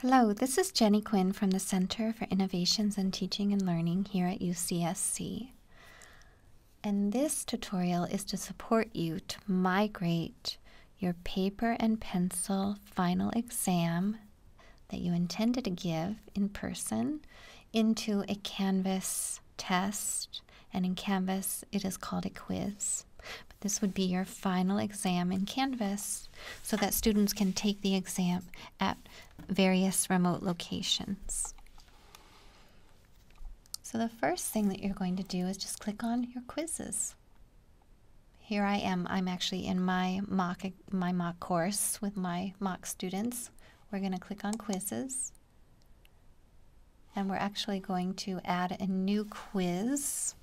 Hello, this is Jenny Quinn from the Center for Innovations in Teaching and Learning here at UCSC. And this tutorial is to support you to migrate your paper and pencil final exam that you intended to give in person into a Canvas test. And in Canvas, it is called a quiz. But this would be your final exam in Canvas so that students can take the exam at various remote locations. So the first thing that you're going to do is just click on your quizzes. Here I am. I'm actually in my mock course with my mock students. We're going to click on quizzes. And we're actually going to add a new quiz.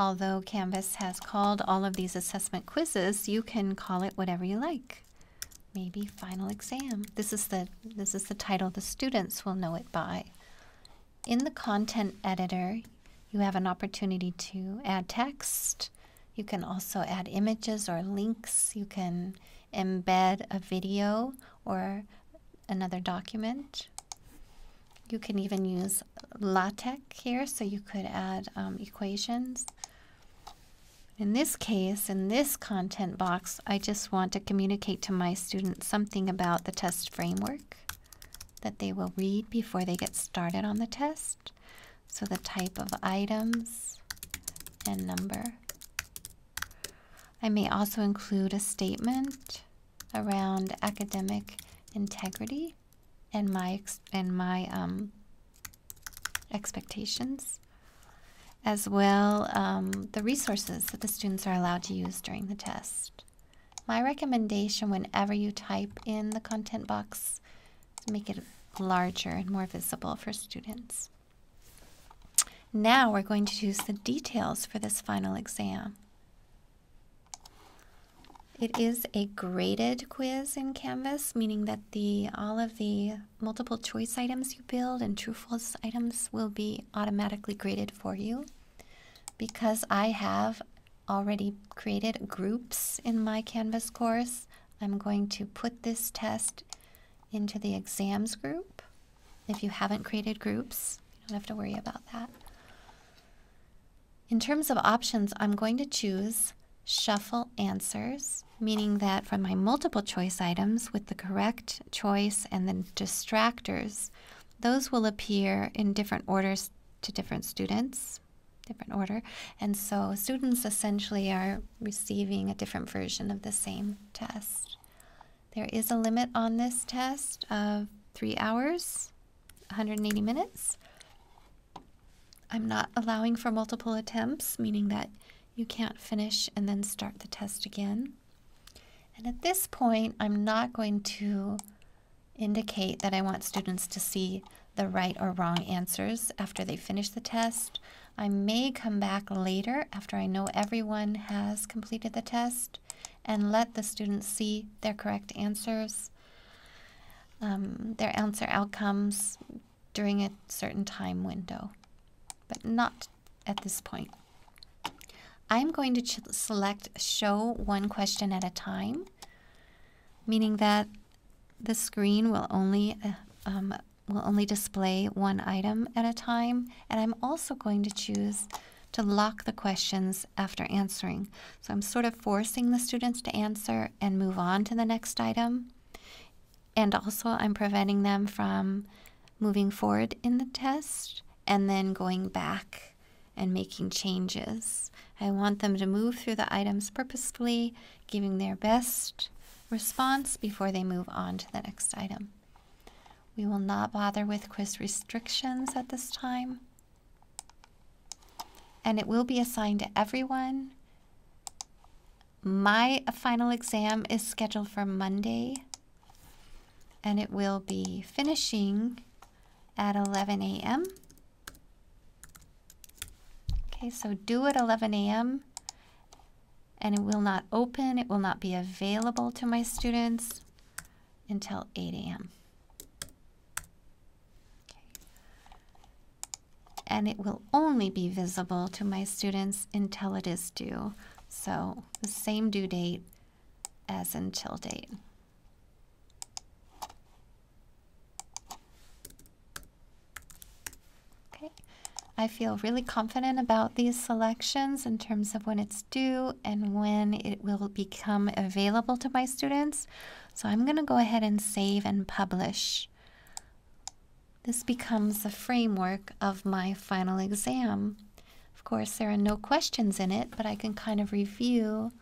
Although Canvas has called all of these assessment quizzes, you can call it whatever you like. Maybe final exam. This is the title the students will know it by. In the content editor, you have an opportunity to add text. You can also add images or links. You can embed a video or another document. You can even use LaTeX here, so you could add equations. In this case, in this content box, I just want to communicate to my students something about the test framework that they will read before they get started on the test. So the type of items and number. I may also include a statement around academic integrity and my expectations, as well the resources that the students are allowed to use during the test. My recommendation whenever you type in the content box is to make it larger and more visible for students. Now we're going to choose the details for this final exam. It is a graded quiz in Canvas, meaning that all of the multiple choice items you build and true-false items will be automatically graded for you. Because I have already created groups in my Canvas course, I'm going to put this test into the exams group. If you haven't created groups, you don't have to worry about that. In terms of options, I'm going to choose Shuffle Answers, meaning that for my multiple choice items with the correct choice and then distractors, those will appear in different orders to different students, different order. And so students essentially are receiving a different version of the same test. There is a limit on this test of 3 hours, 180 minutes. I'm not allowing for multiple attempts, meaning that you can't finish and then start the test again. And at this point, I'm not going to indicate that I want students to see the right or wrong answers after they finish the test. I may come back later after I know everyone has completed the test and let the students see their correct answers, their answer outcomes during a certain time window, but not at this point. I'm going to select Show One Question at a Time, meaning that the screen will only display one item at a time, and I'm also going to choose to lock the questions after answering. So I'm sort of forcing the students to answer and move on to the next item, and also I'm preventing them from moving forward in the test and then going back and making changes. I want them to move through the items purposefully, giving their best response before they move on to the next item. We will not bother with quiz restrictions at this time. And it will be assigned to everyone. My final exam is scheduled for Monday, and it will be finishing at 11 a.m. Okay, so due at 11 a.m. and it will not open, it will not be available to my students until 8 a.m. And it will only be visible to my students until it is due. So the same due date as until date. I feel really confident about these selections in terms of when it's due and when it will become available to my students. So I'm going to go ahead and save and publish. This becomes the framework of my final exam. Of course, there are no questions in it, but I can kind of review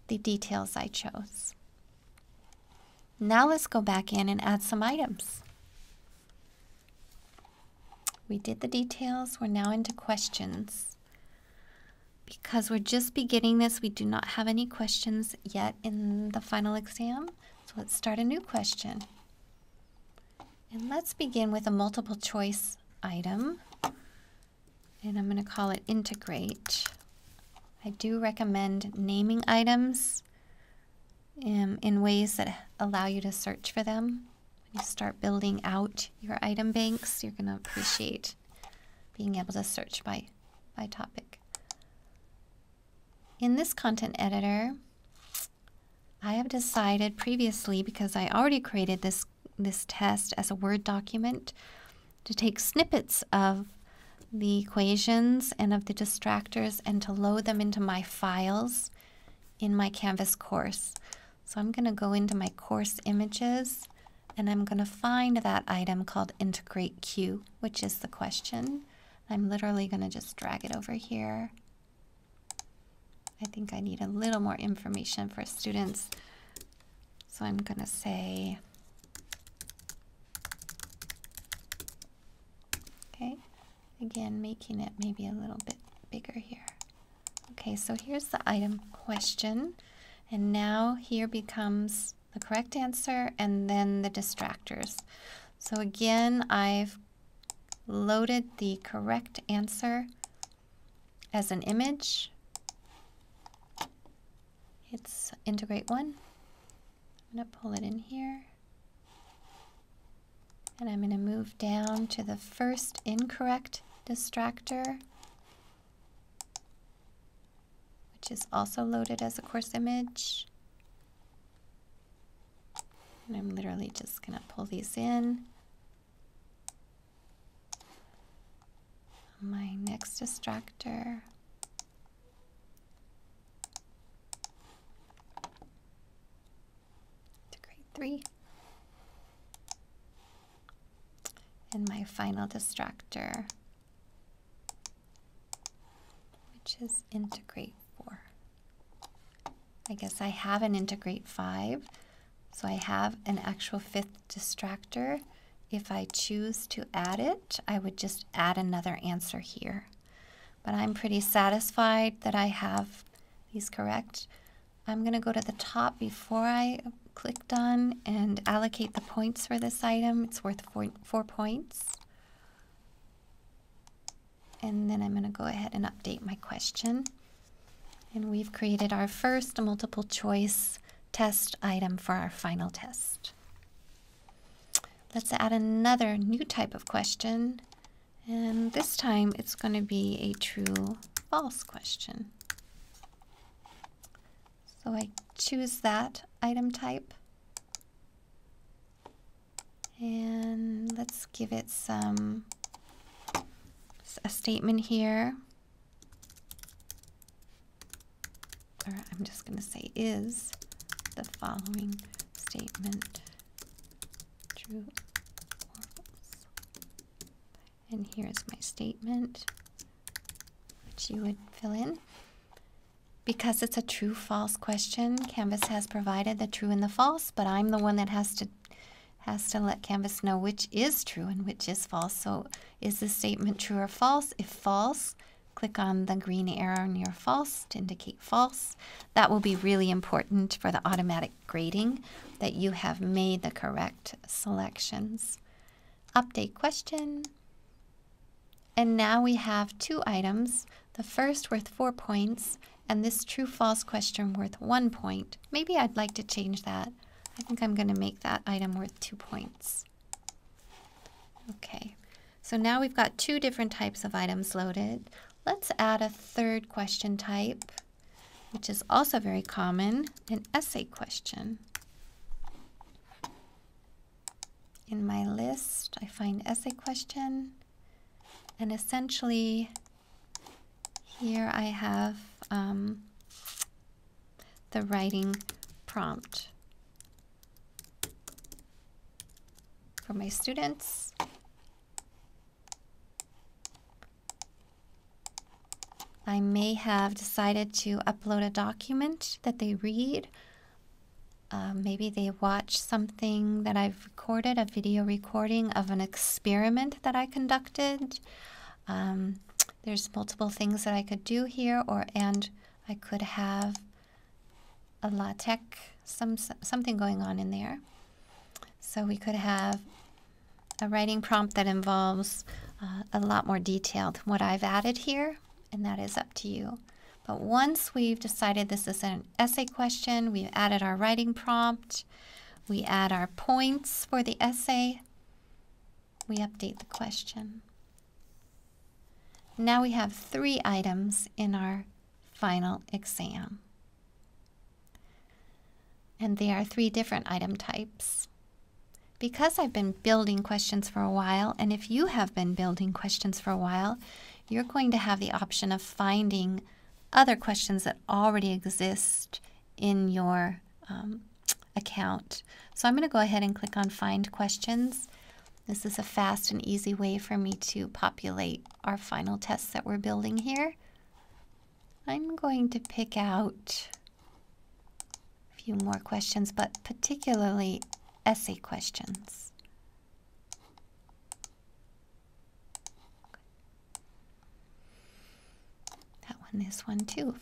the details I chose. Now let's go back in and add some items. We did the details. We're now into questions. Because we're just beginning this, we do not have any questions yet in the final exam. So let's start a new question. And let's begin with a multiple choice item. And I'm going to call it integrate. I do recommend naming items in ways that allow you to search for them. When you start building out your item banks, you're going to appreciate being able to search by topic. In this content editor, I have decided previously, because I already created this test as a Word document, to take snippets of the equations and of the distractors and to load them into my files in my Canvas course. So I'm going to go into my course images and I'm going to find that item called Integrate Q, which is the question. I'm literally going to just drag it over here. I think I need a little more information for students. So I'm going to say, okay, again, making it maybe a little bit bigger here. Okay, so here's the item question. And now here becomes the correct answer and then the distractors. So again, I've loaded the correct answer as an image. It's integrate 1. I'm going to pull it in here. And I'm going to move down to the first incorrect distractor, which is also loaded as a course image. And I'm literally just going to pull these in. My next distractor. Integrate 3. And my final distractor, which is integrate 4. I guess I have an integrate 5, so I have an actual 5th distractor. If I choose to add it, I would just add another answer here. But I'm pretty satisfied that I have these correct. I'm going to go to the top before I click done and allocate the points for this item. It's worth 4 points. And then I'm going to go ahead and update my question. And we've created our first multiple choice test item for our final test. Let's add another new type of question. And this time it's going to be a true-false question. So I choose that item type. And let's give it a statement here. Or I'm just going to say, is the following statement true or false? And here's my statement, which you would fill in. Because it's a true-false question, Canvas has provided the true and the false, but I'm the one that has to let Canvas know which is true and which is false. So is this statement true or false? If false, click on the green arrow near false to indicate false. That will be really important for the automatic grading, that you have made the correct selections. Update question. And now we have 2 items, the first worth 4 points, and this true-false question worth 1 point. Maybe I'd like to change that. I think I'm going to make that item worth 2 points. Okay, so now we've got 2 different types of items loaded. Let's add a third question type, which is also very common, an essay question. In my list, I find essay question, And essentially, here I have the writing prompt for my students. I may have decided to upload a document that they read. Maybe they watch something that I've recorded, a video recording of an experiment that I conducted. There's multiple things that I could do here, and I could have a LaTeX, something going on in there. So we could have a writing prompt that involves a lot more detail than what I've added here, and that is up to you. But once we've decided this is an essay question, we've added our writing prompt, we add our points for the essay, we update the question. Now we have 3 items in our final exam. And they are 3 different item types. Because I've been building questions for a while, and if you have been building questions for a while, you're going to have the option of finding other questions that already exist in your account. So I'm going to go ahead and click on Find Questions. This is a fast and easy way for me to populate our final tests that we're building here. I'm going to pick out a few more questions, but particularly essay questions. That one, this one too.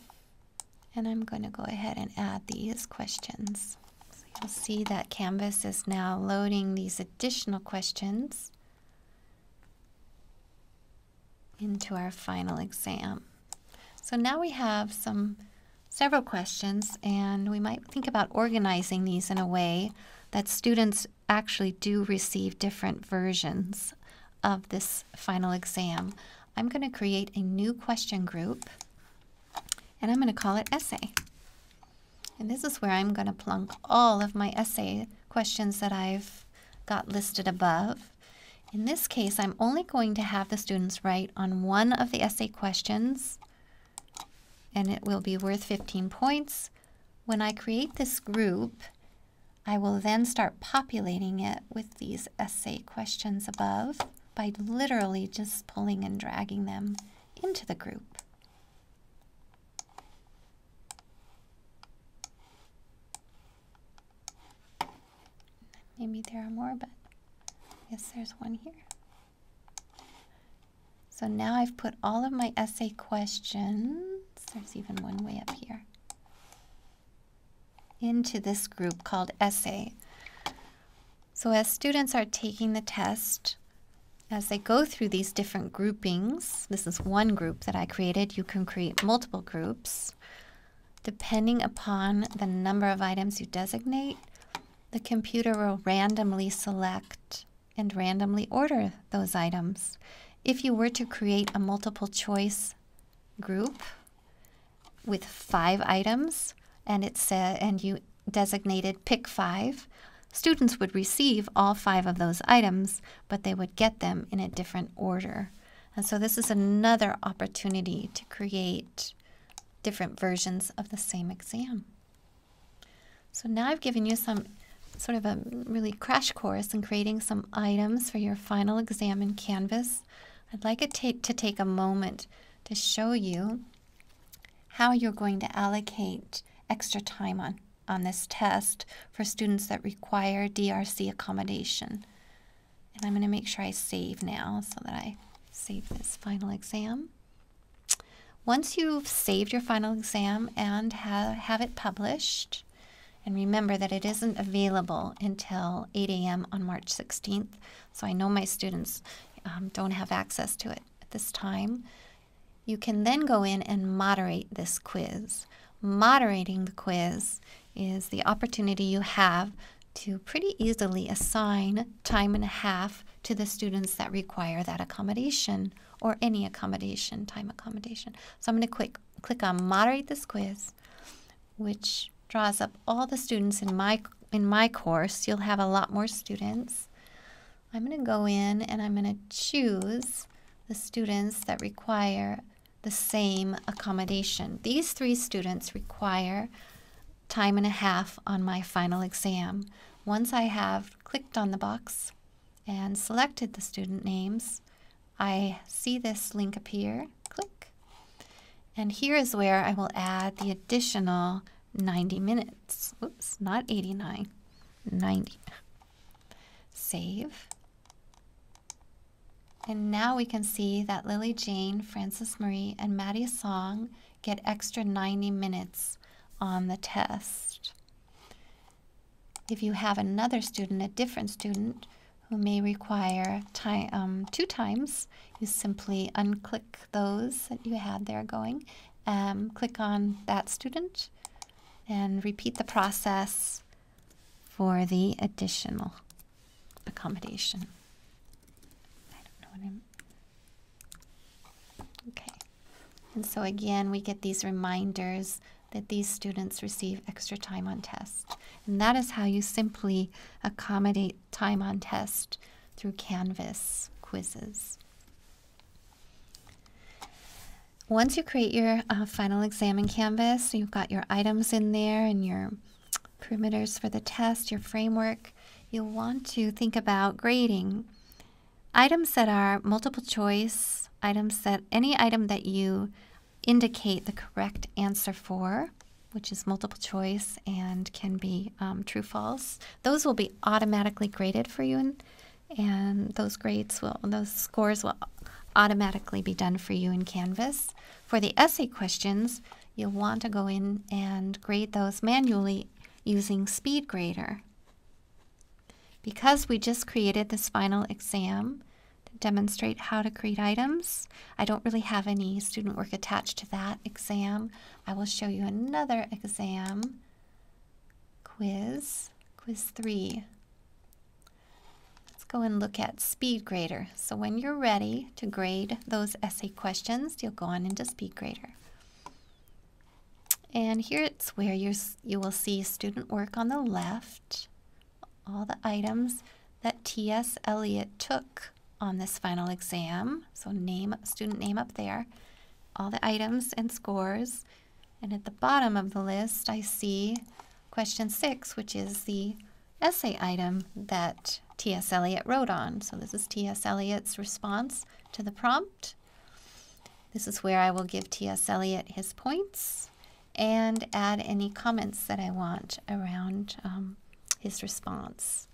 And I'm going to go ahead and add these questions. So you'll see that Canvas is now loading these additional questions into our final exam. So now we have several questions, and we might think about organizing these in a way that students actually do receive different versions of this final exam. I'm going to create a new question group, and I'm going to call it Essay. And this is where I'm going to plunk all of my essay questions that I've got listed above. In this case, I'm only going to have the students write on one of the essay questions, and it will be worth 15 points. When I create this group, I will then start populating it with these essay questions above by literally just pulling and dragging them into the group. Maybe there are more, but yes, there's one here. So now I've put all of my essay questions, there's even one way up here, into this group called Essay. So as students are taking the test, as they go through these different groupings, this is one group that I created. You can create multiple groups. Depending upon the number of items you designate, the computer will randomly select and randomly order those items. If you were to create a multiple choice group with 5 items, and it said, and you designated pick 5, students would receive all 5 of those items, but they would get them in a different order. And so this is another opportunity to create different versions of the same exam. So now I've given you some sort of a really crash course in creating some items for your final exam in Canvas. I'd like it to take a moment to show you how you're going to allocate extra time on this test for students that require DRC accommodation. And I'm going to make sure I save now so that I save this final exam. Once you've saved your final exam and have it published, and remember that it isn't available until 8 a.m. on March 16th, so I know my students don't have access to it at this time. You can then go in and moderate this quiz. Moderating the quiz is the opportunity you have to pretty easily assign time and a half to the students that require that accommodation or any accommodation, time accommodation. So I'm going to click on Moderate this quiz, which draws up all the students in my course. You'll have a lot more students. I'm going to go in and I'm going to choose the students that require the same accommodation. These 3 students require time and a half on my final exam. Once I have clicked on the box and selected the student names, I see this link appear, click, and here is where I will add the additional 90 minutes. Oops, not 89, 90. Save. And now we can see that Lily Jane, Frances Marie, and Maddie Song get extra 90 minutes on the test. If you have another student, a different student, who may require time, 2 times, you simply unclick those that you had there going, click on that student, and repeat the process for the additional accommodation. Okay, and so again, we get these reminders that these students receive extra time on test. And that is how you simply accommodate time on test through Canvas quizzes. Once you create your final exam in Canvas, you've got your items in there and your perimeters for the test, your framework, you'll want to think about grading. Items that are multiple choice, any item that you indicate the correct answer for, which is multiple choice and can be true, false, those will be automatically graded for you, and those scores will automatically be done for you in Canvas. For the essay questions, you'll want to go in and grade those manually using SpeedGrader. Because we just created this final exam to demonstrate how to create items, I don't really have any student work attached to that exam. I will show you another exam, quiz 3. Let's go and look at SpeedGrader. So when you're ready to grade those essay questions, you'll go on into SpeedGrader. And here it's where you will see student work on the left, all the items that T.S. Eliot took on this final exam. So student name up there, all the items and scores. And at the bottom of the list, I see question 6, which is the essay item that T.S. Eliot wrote on. So this is T.S. Eliot's response to the prompt. This is where I will give T.S. Eliot his points and add any comments that I want around his response.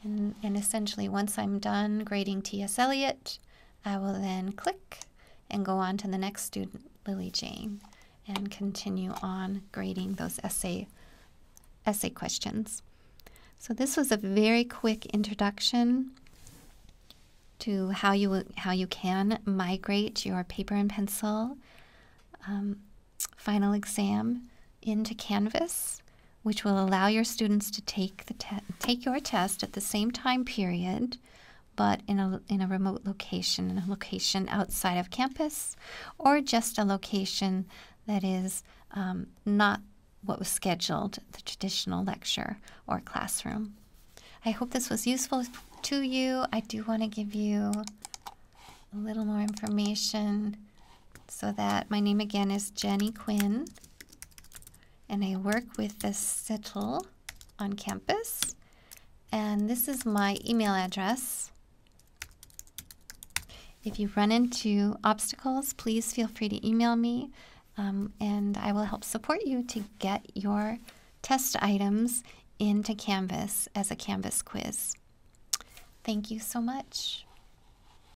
And essentially, once I'm done grading T.S. Eliot, I will then click and go on to the next student, Lily Jane, and continue on grading those essay questions. So this was a very quick introduction to how you can migrate your paper and pencil final exam into Canvas, which will allow your students to take your test at the same time period, but in a remote location, in a location outside of campus, or just a location that is not what was scheduled, the traditional lecture or classroom. I hope this was useful to you. I do want to give you a little more information so that my name again is Jenny Quinn, and I work with the CITL on campus, and this is my email address. If you run into obstacles, please feel free to email me, and I will help support you to get your test items into Canvas as a Canvas quiz. Thank you so much.